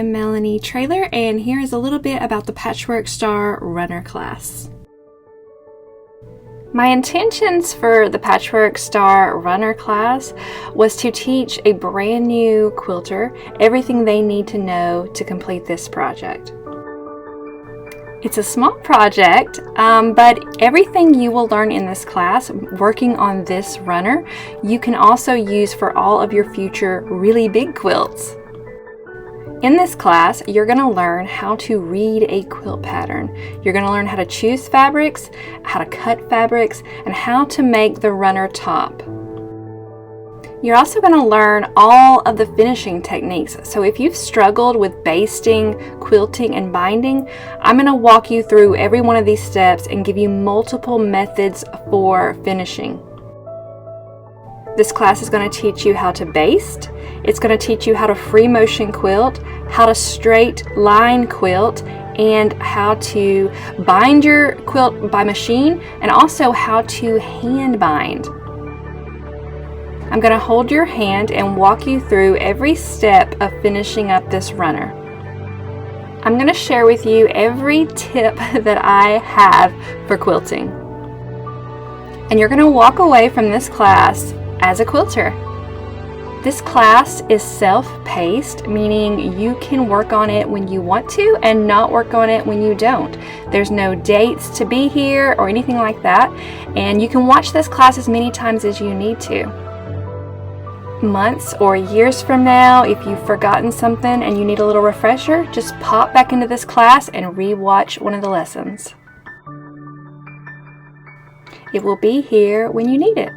I'm Melanie Traylor, and here is a little bit about the Patchwork Star Runner class. My intentions for the Patchwork Star Runner class was to teach a brand new quilter everything they need to know to complete this project. It's a small project, but everything you will learn in this class working on this runner, you can also use for all of your future really big quilts. In this class, you're going to learn how to read a quilt pattern. You're going to learn how to choose fabrics, how to cut fabrics, and how to make the runner top. You're also going to learn all of the finishing techniques. So if you've struggled with basting, quilting, and binding, I'm going to walk you through every one of these steps and give you multiple methods for finishing. This class is going to teach you how to baste. It's going to teach you how to free motion quilt, how to straight line quilt, and how to bind your quilt by machine, and also how to hand bind. I'm going to hold your hand and walk you through every step of finishing up this runner. I'm going to share with you every tip that I have for quilting. And you're going to walk away from this class as a quilter. This class is self-paced, meaning you can work on it when you want to and not work on it when you don't. There's no dates to be here or anything like that, and you can watch this class as many times as you need to. Months or years from now, if you've forgotten something and you need a little refresher, just pop back into this class and re-watch one of the lessons. It will be here when you need it.